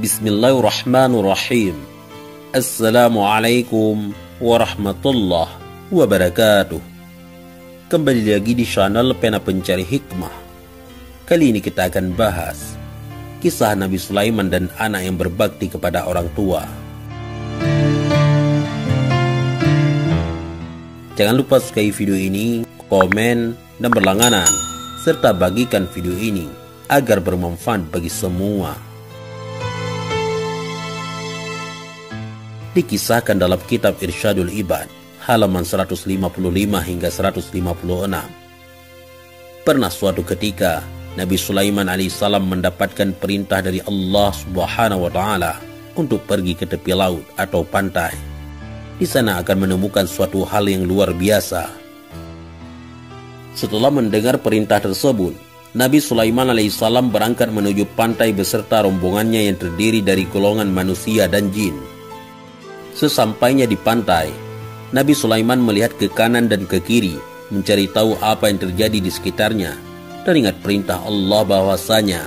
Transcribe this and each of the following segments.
Bismillahirrahmanirrahim. Assalamualaikum warahmatullahi wabarakatuh. Kembali lagi di channel Pena Pencari Hikmah. Kali ini kita akan bahas kisah Nabi Sulaiman dan anak yang berbakti kepada orang tua. Jangan lupa sukai video ini, komen, dan berlangganan, serta bagikan video ini agar bermanfaat bagi semua. Dikisahkan dalam kitab Irsyadul Ibad, halaman 155 hingga 156. Pernah suatu ketika, Nabi Sulaiman alaihissalam mendapatkan perintah dari Allah Subhanahu wa Ta'ala untuk pergi ke tepi laut atau pantai. Di sana akan menemukan suatu hal yang luar biasa. Setelah mendengar perintah tersebut, Nabi Sulaiman alaihissalam berangkat menuju pantai beserta rombongannya yang terdiri dari golongan manusia dan jin. Sesampainya di pantai, Nabi Sulaiman melihat ke kanan dan ke kiri, mencari tahu apa yang terjadi di sekitarnya, dan ingat perintah Allah bahwasanya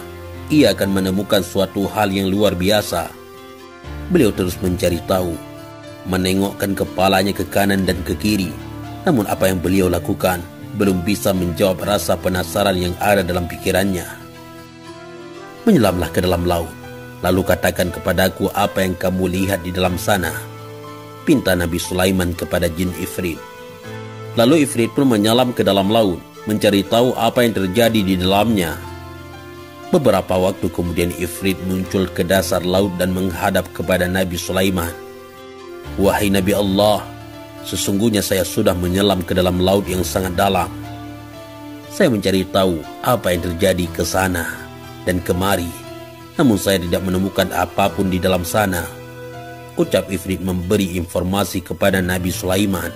ia akan menemukan suatu hal yang luar biasa. Beliau terus mencari tahu, menengokkan kepalanya ke kanan dan ke kiri, namun apa yang beliau lakukan belum bisa menjawab rasa penasaran yang ada dalam pikirannya. Menyelamlah ke dalam laut, lalu katakan kepadaku apa yang kamu lihat di dalam sana, pinta Nabi Sulaiman kepada jin Ifrit. Lalu Ifrit pun menyelam ke dalam laut, mencari tahu apa yang terjadi di dalamnya. Beberapa waktu kemudian Ifrit muncul ke dasar laut dan menghadap kepada Nabi Sulaiman. Wahai Nabi Allah, sesungguhnya saya sudah menyelam ke dalam laut yang sangat dalam. Saya mencari tahu apa yang terjadi ke sana dan kemari, namun saya tidak menemukan apapun di dalam sana. Ucap Ifrit memberi informasi kepada Nabi Sulaiman.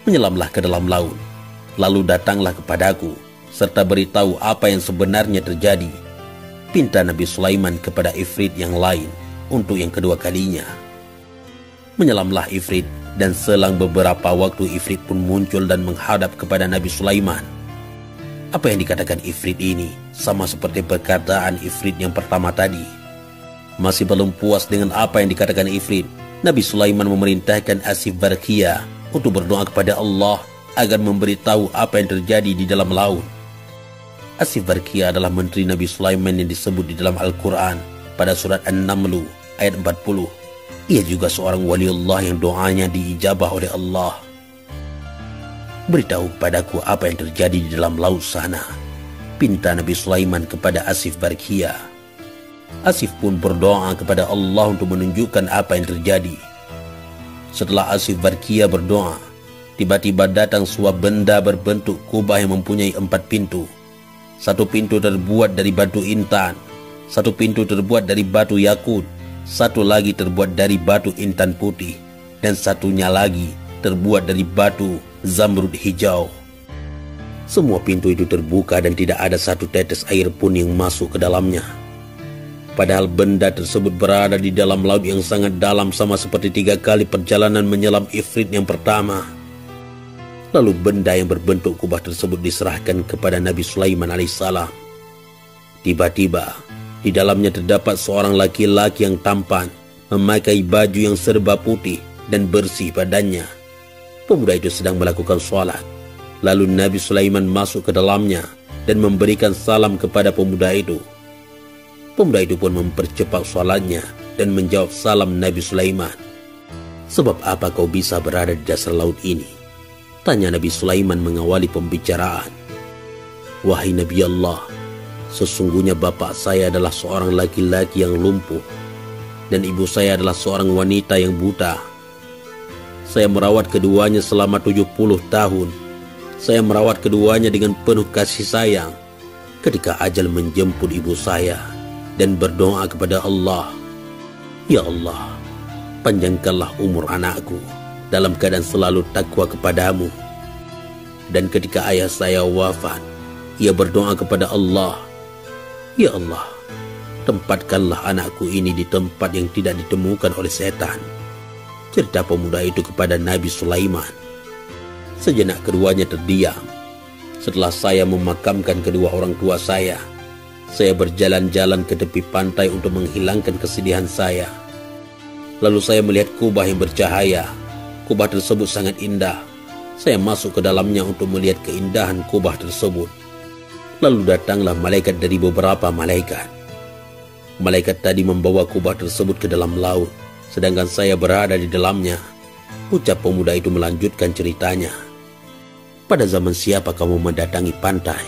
Menyelamlah ke dalam laut, lalu datanglah kepadaku, serta beritahu apa yang sebenarnya terjadi, pinta Nabi Sulaiman kepada Ifrit yang lain untuk yang kedua kalinya. Menyelamlah Ifrit, dan selang beberapa waktu Ifrit pun muncul dan menghadap kepada Nabi Sulaiman. Apa yang dikatakan Ifrit ini sama seperti perkataan Ifrit yang pertama tadi. Masih belum puas dengan apa yang dikatakan Ifrit, Nabi Sulaiman memerintahkan Asif Barkhiyah untuk berdoa kepada Allah agar memberitahu apa yang terjadi di dalam laut. Asif Barkhiyah adalah menteri Nabi Sulaiman yang disebut di dalam Al-Quran pada surat An-Naml ayat 40. Ia juga seorang waliullah yang doanya diijabah oleh Allah. Beritahu kepadaku apa yang terjadi di dalam laut sana, pinta Nabi Sulaiman kepada Asif Barkhiyah. Asif pun berdoa kepada Allah untuk menunjukkan apa yang terjadi. Setelah Asif Barkhiyah berdoa, tiba-tiba datang sebuah benda berbentuk kubah yang mempunyai 4 pintu. Satu pintu terbuat dari batu intan, satu pintu terbuat dari batu yakut, satu lagi terbuat dari batu intan putih, dan satunya lagi terbuat dari batu zamrud hijau. Semua pintu itu terbuka dan tidak ada satu tetes air pun yang masuk ke dalamnya. Padahal benda tersebut berada di dalam laut yang sangat dalam, sama seperti 3 kali perjalanan menyelam Ifrit yang pertama. Lalu benda yang berbentuk kubah tersebut diserahkan kepada Nabi Sulaiman alaihissalam. Tiba-tiba di dalamnya terdapat seorang laki-laki yang tampan, memakai baju yang serba putih dan bersih badannya. Pemuda itu sedang melakukan sholat. Lalu Nabi Sulaiman masuk ke dalamnya dan memberikan salam kepada pemuda itu. Pemuda itu pun mempercepat sholatnya dan menjawab salam Nabi Sulaiman. Sebab apa kau bisa berada di dasar laut ini? Tanya Nabi Sulaiman mengawali pembicaraan. Wahai Nabi Allah, sesungguhnya bapak saya adalah seorang laki-laki yang lumpuh, dan ibu saya adalah seorang wanita yang buta. Saya merawat keduanya selama 70 tahun. Saya merawat keduanya dengan penuh kasih sayang. Ketika ajal menjemput ibu saya, dan berdoa kepada Allah, Ya Allah, panjangkanlah umur anakku dalam keadaan selalu takwa kepadamu. Dan ketika ayah saya wafat, ia berdoa kepada Allah, Ya Allah, tempatkanlah anakku ini di tempat yang tidak ditemukan oleh setan. Cerita pemuda itu kepada Nabi Sulaiman. Sejenak keduanya terdiam. Setelah saya memakamkan kedua orang tua saya Saya berjalan-jalan ke tepi pantai untuk menghilangkan kesedihan saya. Lalu saya melihat kubah yang bercahaya. Kubah tersebut sangat indah. Saya masuk ke dalamnya untuk melihat keindahan kubah tersebut. Lalu datanglah malaikat dari beberapa malaikat. Malaikat tadi membawa kubah tersebut ke dalam laut, sedangkan saya berada di dalamnya. Ucap pemuda itu melanjutkan ceritanya. Pada zaman siapa kamu mendatangi pantai?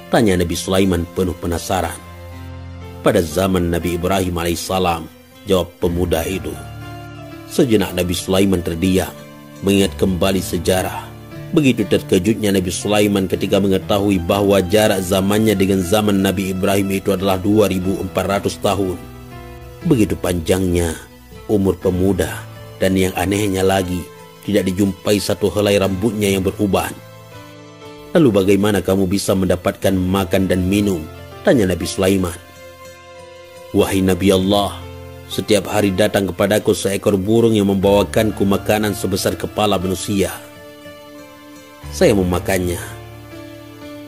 Tanya Nabi Sulaiman penuh penasaran. Pada zaman Nabi Ibrahim alaihissalam, jawab pemuda itu. Sejenak Nabi Sulaiman terdiam, mengingat kembali sejarah. Begitu terkejutnya Nabi Sulaiman ketika mengetahui bahwa jarak zamannya dengan zaman Nabi Ibrahim itu adalah 2400 tahun. Begitu panjangnya umur pemuda, dan yang anehnya lagi, tidak dijumpai satu helai rambutnya yang beruban. Lalu bagaimana kamu bisa mendapatkan makan dan minum? Tanya Nabi Sulaiman. Wahai Nabi Allah, setiap hari datang kepadaku seekor burung yang membawakanku makanan sebesar kepala manusia. Saya memakannya.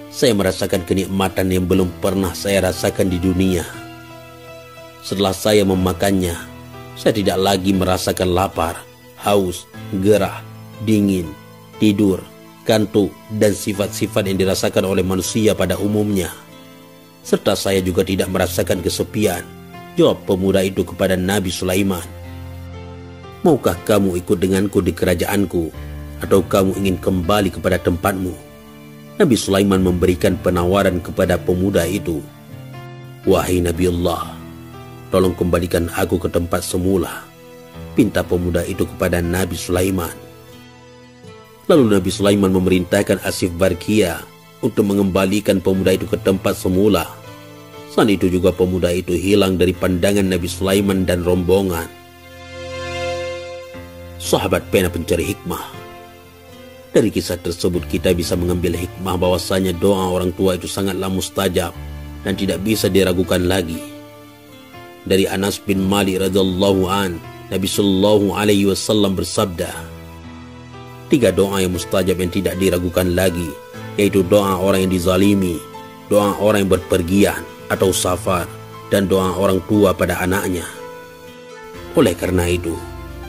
Saya merasakan kenikmatan yang belum pernah saya rasakan di dunia. Setelah saya memakannya, saya tidak lagi merasakan lapar, haus, gerah, dingin, tidur, kantuk, dan sifat-sifat yang dirasakan oleh manusia pada umumnya. Serta saya juga tidak merasakan kesepian, jawab pemuda itu kepada Nabi Sulaiman. Maukah kamu ikut denganku di kerajaanku, atau kamu ingin kembali kepada tempatmu? Nabi Sulaiman memberikan penawaran kepada pemuda itu. Wahai Nabi Allah, tolong kembalikan aku ke tempat semula, pinta pemuda itu kepada Nabi Sulaiman. Lalu Nabi Sulaiman memerintahkan Asif Barkia untuk mengembalikan pemuda itu ke tempat semula. Saat itu juga pemuda itu hilang dari pandangan Nabi Sulaiman dan rombongan. Sahabat pena pencari hikmah. Dari kisah tersebut kita bisa mengambil hikmah bahwasanya doa orang tua itu sangatlah mustajab dan tidak bisa diragukan lagi. Dari Anas bin Malik radhiyallahu an, Nabi sallallahu alaihi wasallam bersabda, 3 doa yang mustajab yang tidak diragukan lagi, yaitu doa orang yang dizalimi, doa orang yang berpergian atau safar, dan doa orang tua pada anaknya. Oleh karena itu,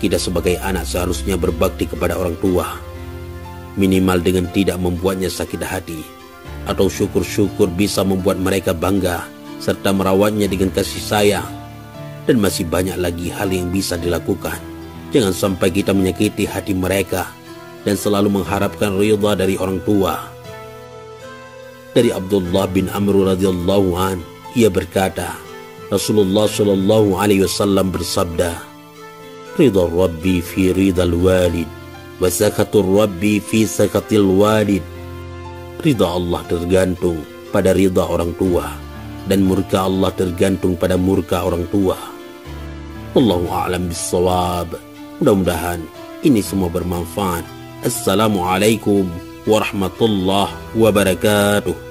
kita sebagai anak seharusnya berbakti kepada orang tua, minimal dengan tidak membuatnya sakit hati, atau syukur-syukur bisa membuat mereka bangga, serta merawatnya dengan kasih sayang. Dan masih banyak lagi hal yang bisa dilakukan. Jangan sampai kita menyakiti hati mereka dan selalu mengharapkan ridha dari orang tua. Dari Abdullah bin Amr radhiyallahu an, ia berkata, Rasulullah sallallahu alaihi wasallam bersabda, ridha Rabbi fi ridhal walid, wa sakatur Rabbi fi sakatil walid. Ridha Allah tergantung pada ridha orang tua, dan murka Allah tergantung pada murka orang tua. Wallahu a'lam bissawab. Mudah-mudahan ini semua bermanfaat. Assalamualaikum warahmatullahi wabarakatuh.